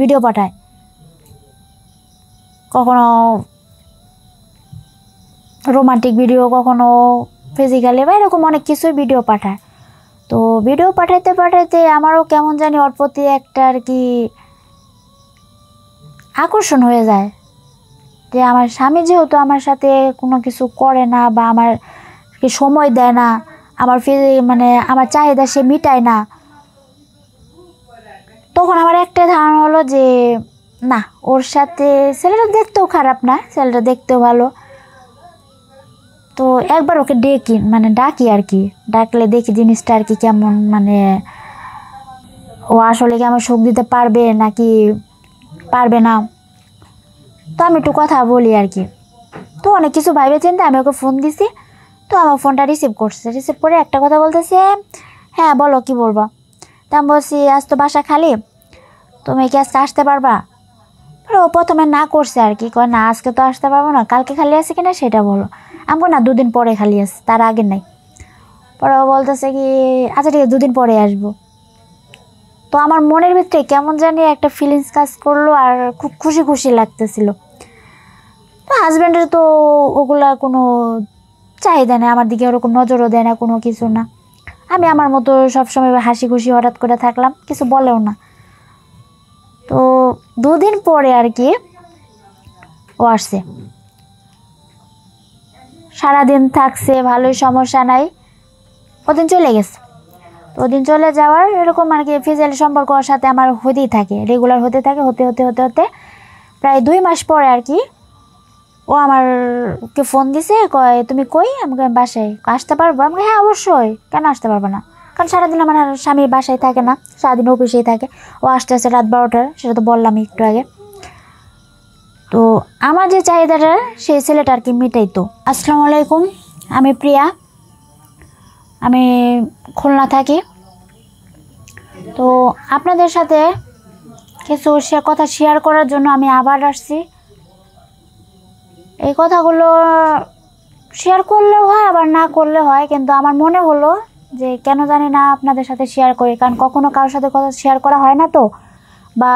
Video পাঠায়, কখনো romantic video, কখনো ফিজিক্যালি বা এরকম অনেক কিছুই ভিডিও পাঠায়। তো ভিডিও পাঠাইতে পাঠাইতে আমারও কেমন জানি ওর প্রতি একটা আর কি আকর্ষণ হয়ে যায়, যে আমার স্বামী যেহেতু আমার সাথে কোনো কিছু করে না বা আমার সময় দেয় না, আমার মানে আমার চাহিদা সে মিটায় না, তখন আমার একটা ধারণা হলো যে না, ওর সাথে ছেলেটা দেখতেও খারাপ না, ছেলেটা দেখতেও ভালো। তো একবার ওকে ডাকি আর কি, ডাকলে দেখি জিনিসটা আর কি কেমন, মানে ও আসলে কি আমার সুখ দিতে পারবে নাকি পারবে না। তো আমি একটু কথা বলি আর কি। তো অনেক কিছু ভাইবে চিন্তা আমি ওকে ফোন দিছি। তো আমার ফোনটা রিসিভ করছে, রিসিভ করে একটা কথা বলতেছে, হ্যাঁ বলো কি বলবা। তা আমি বলছি আজ তো বাসা খালি, তুমি কি আজকে আসতে পারবা? ও প্রথমে না করছে আর কি, কয় না আজকে তো আসতে পারবো না, কালকে খালি আছে কিনা সেটা বলো। আমি না 2 দিন পরে খালি আছে, তার আগে নাই। পরে ও বলতেছে কি আচ্ছা ঠিক আছে 2 দিন পরে আসবো। তো আমার মনের ভিতরে কেমন জানি একটা ফিলিংস কাজ করলো আর খুব খুশি খুশি লাগতেছিল। তো হাজব্যান্ডের তো ওগুলা কোনো চাহিদা নেই, আমার দিকে ওরকম নজরও দেয় না, কোনো কিছু না। আমি আমার মতো সবসময় হাসি খুশি হঠাৎ করে থাকলাম, কিছু বলেও না। তো 2 দিন পরে আর কি ও আসছে, সারাদিন থাকছে, ভালোই, সমস্যা নাই। ওদিন চলে গেছে। তো ওদিন চলে যাওয়ার এরকম আর কি ফিজিক্যালি সম্পর্ক ওর সাথে আমার হতেই থাকে, রেগুলার হতে থাকে, হতে হতে হতে হতে প্রায় 2 মাস পরে আর কি ও আমারকে ফোন দিছে, কয় তুমি কই? আমাকে বাসায়, আসতে পারবো? আমাকে হ্যাঁ অবশ্যই, কেন আসতে পারবো না, কারণ সারাদিন আমার স্বামী বাসায় থাকে না, সারাদিন অফিসেই থাকে। ও আসতে আসতে রাত 12টার, সেটা তো বললামই একটু আগে। তো আমার যে চাহিদাটা সেই ছেলেটা আর কি মিটাইতো। আসসালামু আলাইকুম, আমি প্রিয়া, আমি খুলনা থাকি। তো আপনাদের সাথে কিছু কথা শেয়ার করার জন্য আমি আবার আসছি। এই কথাগুলো শেয়ার করলেও হয় আবার না করলে হয়, কিন্তু আমার মনে হলো যে কেন জানি না আপনাদের সাথে শেয়ার করি, কারণ কখনো কারোর সাথে কথা শেয়ার করা হয় না, তো বা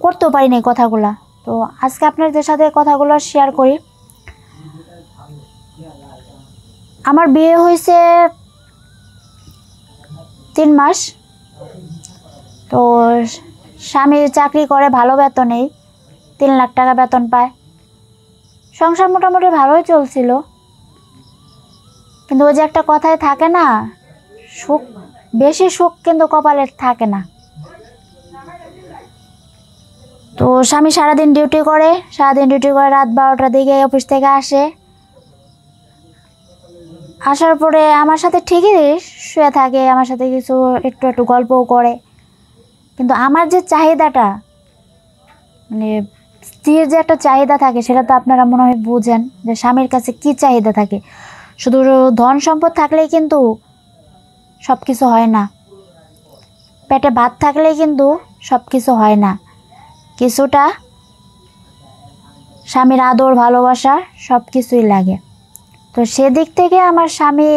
করতেও পারি না এই কথাগুলা। তো আজকে আপনাদের সাথে কথাগুলো শেয়ার করি। আমার বিয়ে হয়েছে 3 মাস। তো স্বামী চাকরি করে, ভালো বেতনেই, 3 লাখ টাকা বেতন পায়। সংসার মোটামুটি ভালোই চলছিল, কিন্তু ওই যে একটা কথায় থাকে না, সুখ, বেশি সুখ কিন্তু কপালে থাকে না। তো স্বামী সারাদিন ডিউটি করে, রাত 12টার দিকে অফিস থেকে আসে। আসার পরে আমার সাথে ঠিকই শুয়ে থাকে, আমার সাথে কিছু একটু একটু গল্পও করে। কিন্তু আমার যে চাহিদাটা, মানে স্ত্রীর যে একটা চাহিদা থাকে, সেটা তো আপনারা মনে হয় বুঝেন যে স্বামীর কাছে কি চাহিদা থাকে। শুধু ধন সম্পদ থাকলেই কিন্তু সব কিছু হয় না, পেটে ভাত থাকলেই কিন্তু সব কিছু হয় না। কিছুটা স্বামীর আদর, ভালোবাসা সব কিছুই লাগে। তো সেদিক থেকে আমার স্বামী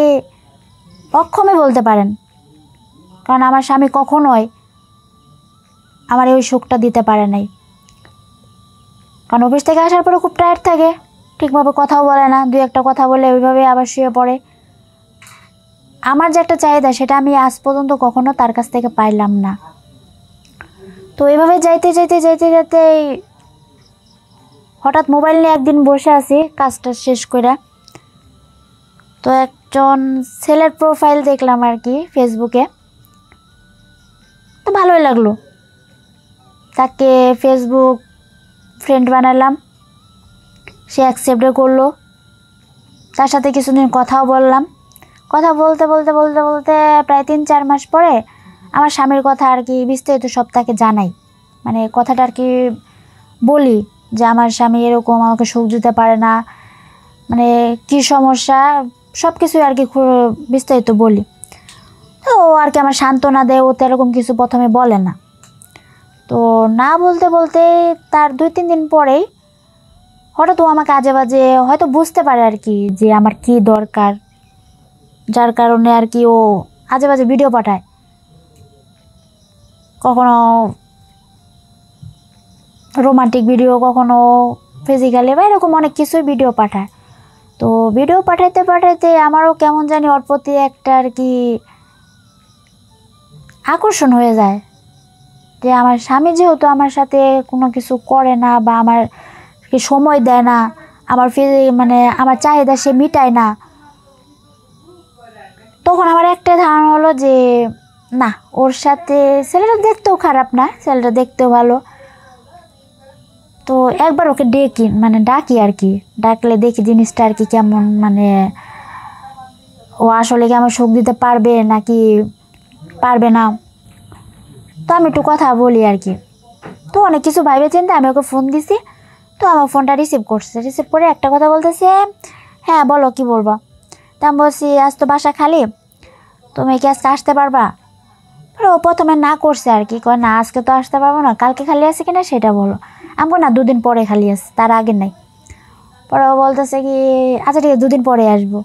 অক্ষমই বলতে পারেন, কারণ আমার স্বামী কখনোই আমার এই সুখটা দিতে পারে নাই। কারণ অফিস থেকে আসার পরে খুব টায়ার্ড থাকে, ঠিকভাবে কথাও বলে না, 2-1 কথা বলে ওইভাবে আবার শুয়ে পড়ে। আমার যে একটা চাহিদা, সেটা আমি আজ পর্যন্ত কখনো তার কাছ থেকে পাইলাম না। তো এইভাবে যাইতে যাইতে যাইতে যাইতে হঠাৎ মোবাইল নিয়ে একদিন বসে আছি কাজটা শেষ করে। তো একজন ছেলের প্রোফাইল দেখলাম আর কি ফেসবুকে। তো ভালোই লাগলো, তাকে ফেসবুক ফ্রেন্ড বানালাম, সে অ্যাকসেপ্টও করলো। তার সাথে কিছুদিন কথাও বললাম। কথা বলতে বলতে বলতে বলতে প্রায় 3-4 মাস পরে আমার স্বামীর কথা আর কি বিস্তারিত সব তাকে জানাই, মানে কথাটা আর কি বলি যে আমার স্বামী এরকম, আমাকে সুখ দিতে পারে না, মানে কি সমস্যা, সব কিছুই আর কি বিস্তারিত বলি। তো ও আর কি আমার সান্ত্বনা দেয়, ও তো এরকম কিছু প্রথমে বলে না। তো না বলতে বলতে তার 2-3 দিন পরেই হঠাৎ ও আমাকে আজে বাজে হয়তো বুঝতে পারে আর কি যে আমার কি দরকার, যার কারণে আর কি ও আজে বাজে ভিডিও পাঠায়। কখনো রোমান্টিক ভিডিও, কখনো ফিজিক্যালি বা এরকম অনেক কিছুই ভিডিও পাঠায়। তো ভিডিও পাঠাইতে পাঠাইতে আমারও কেমন জানি ওর প্রতি একটা আর কি আকর্ষণ হয়ে যায়, যে আমার স্বামী যেহেতু আমার সাথে কোনো কিছু করে না বা আমার সময় দেয় না, আমার মানে আমার চাহিদা সে মিটায় না, তখন আমার একটা ধারণা হলো যে না, ওর সাথে ছেলেটা দেখতেও খারাপ না, ছেলেটা দেখতেও ভালো। তো একবার ওকে ডাকি আর কি, ডাকলে দেখি জিনিসটা আর কি কেমন, মানে ও আসলে কি আমার সুখ দিতে পারবে নাকি পারবে না। তো আমি একটু কথা বলি আর কি। তো অনেক কিছু ভাইবে চিন্তা আমি ওকে ফোন দিছি। তো আমার ফোনটা রিসিভ করছে, রিসিভ করে একটা কথা বলতেছে, হ্যাঁ বলো কি বলবা। তা আমি বলছি আজ তো বাসা খালি, তুমি কি আজকে আসতে পারবা। ও প্রথমে না করছে আর কি, কয় না আজকে তো আসতে পারবো না, কালকে খালি আছে কিনা সেটা বলো। আমি না 2 দিন পরে খালি আছে, তার আগে নাই। পরে ও বলতেছে কি আচ্ছা ঠিক আছে 2 দিন পরে আসবো।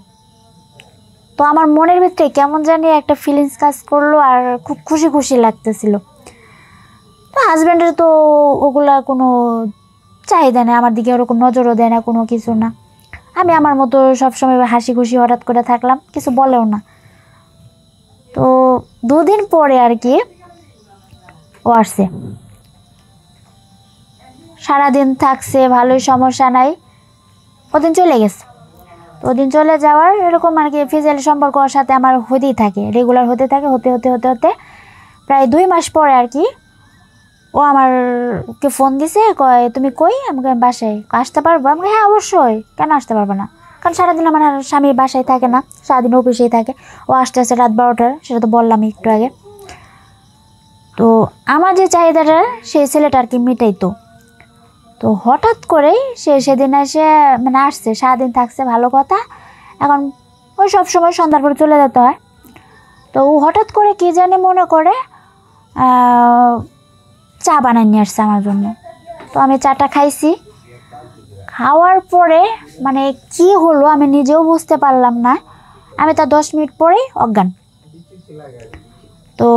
তো আমার মনের ভিতরে কেমন জানি একটা ফিলিংস কাজ করলো আর খুব খুশি খুশি লাগতেছিল। তো হাজব্যান্ডের তো ওগুলা কোনো চাহিদা নেই, আমার দিকে ওরকম নজরও দেয় না, কোনো কিছু না। আমি আমার মতো সবসময় হাসি খুশি হঠাৎ করে থাকলাম, কিছু বলেও না। তো 2 দিন পরে আর কি ও আসছে, সারাদিন থাকছে, ভালোই, সমস্যা নাই। ওদিন চলে গেছে। তো ওদিন চলে যাওয়ার এরকম আর কি ফিজিক্যালি সম্পর্ক ওর সাথে আমার হতেই থাকে, রেগুলার হতে থাকে, হতে হতে হতে হতে প্রায় 2 মাস পরে আর কি ও আমারকে ফোন দিছে, কয় তুমি কই। আমাকে বাসায়, আসতে পারবো। আমাকে হ্যাঁ অবশ্যই, কেন আসতে পারবো না, কারণ সারাদিন আমার স্বামী বাসায় থাকে না, সারাদিন অফিসেই থাকে। ও আসতে আসতে রাত 12টার, সেটা তো বললাম একটু আগে। তো আমার যে চাহিদাটা সেই ছেলেটা আর কি মিটাইতো। তো হঠাৎ করেই সেদিন এসে মানে আসছে, সারাদিন থাকছে, ভালো কথা। এখন ওই সব সময় সন্ধ্যার পরে চলে যেতে হয়। তো ও হঠাৎ করে কি জানি মনে করে চা বানাই নিয়ে আসছে আমার জন্য। তো আমি চাটা খাইছি, খাওয়ার পরে মানে কি হলো আমি নিজেও বুঝতে পারলাম না। আমি তার 10 মিনিট পরেই অজ্ঞান। তো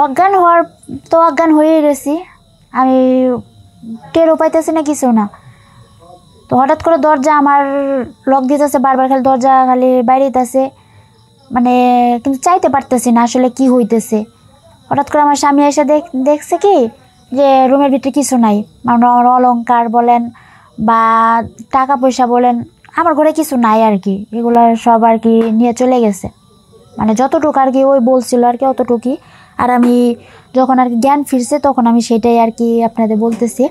অজ্ঞান হয়ে গেছি, আমি টেরও পাইতেছি না, কিছু না। তো হঠাৎ করে দরজা আমার লক দিতেছে, বারবার খালি দরজা খালি বাইরে দিতেছে, মানে কিন্তু চাইতে পারতেছি না আসলে কি হইতেছে। হঠাৎ করে আমার স্বামী এসে দেখছে কি যে রুমের ভিতরে কিছু নাই, মানে আমার অলংকার বলেন বা টাকা পয়সা বলেন, আমার ঘরে কিছু নাই আর কি, এগুলো সব আর কি নিয়ে চলে গেছে। মানে যতটুকু আর কি ওই বলছিল আর কি অতটুকুই। আর আমি যখন আর কি জ্ঞান ফিরছে তখন আমি সেটাই আর কি আপনাদের বলতেছি।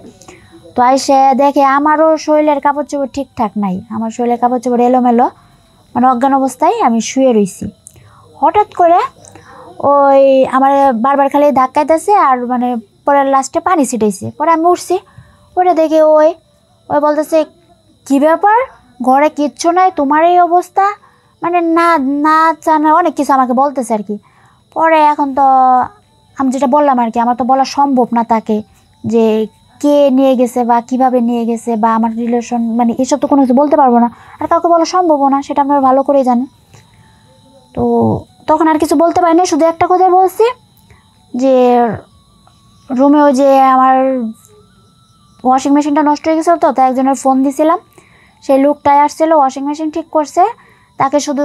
তো আইসে দেখে আমারও শরীরের কাপড় চোপড় ঠিকঠাক নাই, আমার শরীরের কাপড় চোপড় এলোমেলো, মানে অজ্ঞান অবস্থায় আমি শুয়ে রইছি। হঠাৎ করে ওই আমার বারবার খালি ধাক্কাইতেছে আর মানে পরে লাস্টে পানি ছিটাইছে। পরে আমি উঠছি, ওটা দেখে ওই বলতেছে কী ব্যাপার, ঘরে কিচ্ছু নাই, তোমার এই অবস্থা, মানে না না জানা অনেক কিছু আমাকে বলতেছে আর কি। পরে এখন তো আমি যেটা বললাম আর কি, আমার তো বলা সম্ভব না তাকে যে কে নিয়ে গেছে বা কিভাবে নিয়ে গেছে বা আমার রিলেশন, মানে এসব তো কোনো কিছু বলতে পারবো না, আর কাউকে বলা সম্ভবও না, সেটা আপনারা ভালো করেই জানেন। তো তখন আর কিছু বলতে পারিনি, শুধু একটা কথাই বলছি যে রুমে ওই যে আমার ওয়াশিং মেশিনটা নষ্ট হয়ে গেছিলো, তো একজনের ফোন দিছিলাম, সেই লোকটাই আসছিলো ওয়াশিং মেশিন ঠিক করছে, তাকে শুধু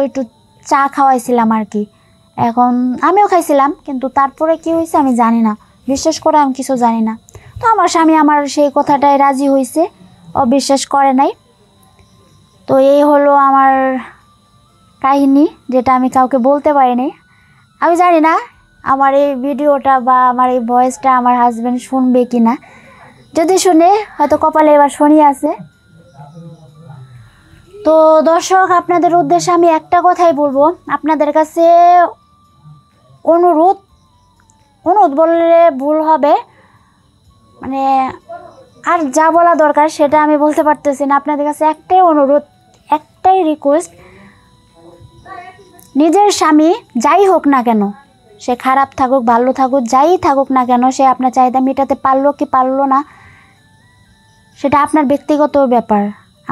একটু চা খাওয়াইছিলাম আর কি। এখন আমিও খাইছিলাম, কিন্তু তারপরে কি হয়েছে আমি জানি না, বিশ্বাস করে আমি কিছু জানি না। তো আমার স্বামী আমার সেই কথাটাই রাজি হয়েছে, অবিশ্বাস করে নাই। তো এই হলো আমার কাহিনী, যেটা আমি কাউকে বলতে পারিনি। আমি জানি না আমার এই ভিডিওটা বা আমার এই ভয়েসটা আমার হাজব্যান্ড শুনবে কি না, যদি শুনে হয়তো কপালে এবার শনি আছে। তো দর্শক, আপনাদের উদ্দেশ্যে আমি একটা কথাই বলবো, আপনাদের কাছে অনুরোধ বললে ভুল হবে, মানে আর যা বলা দরকার সেটা আমি বলতে পারতেছি না। আপনাদের কাছে একটাই অনুরোধ, একটাই রিকোয়েস্ট, নিজের স্বামী যাই হোক না কেন, সে খারাপ থাকুক ভালো থাকুক যাই থাকুক না কেন, সে আপনার চাহিদা মেটাতে পারলো কি পারলো না সেটা আপনার ব্যক্তিগত ব্যাপার।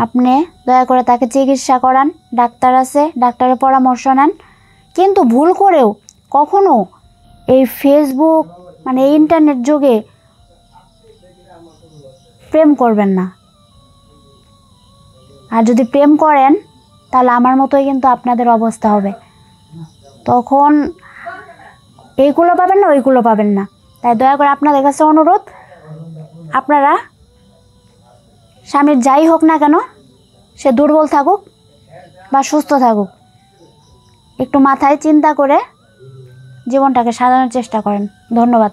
আপনি দয়া করে তাকে চিকিৎসা করান, ডাক্তার আছে, ডাক্তারের পরামর্শ নেন। কিন্তু ভুল করেও কখনো এই ফেসবুক মানে ইন্টারনেট যুগে প্রেম করবেন না। আর যদি প্রেম করেন তাহলে আমার মতোই কিন্তু আপনাদের অবস্থা হবে। তখন এইগুলো পাবেন না, ওইগুলো পাবেন না। তাই দয়া করে আপনাদের কাছে অনুরোধ, আপনারা স্বামীর যাই হোক না কেন, সে দুর্বল থাকুক বা সুস্থ থাকুক, একটু মাথায় চিন্তা করে জীবনটাকে সাজানোর চেষ্টা করেন। ধন্যবাদ।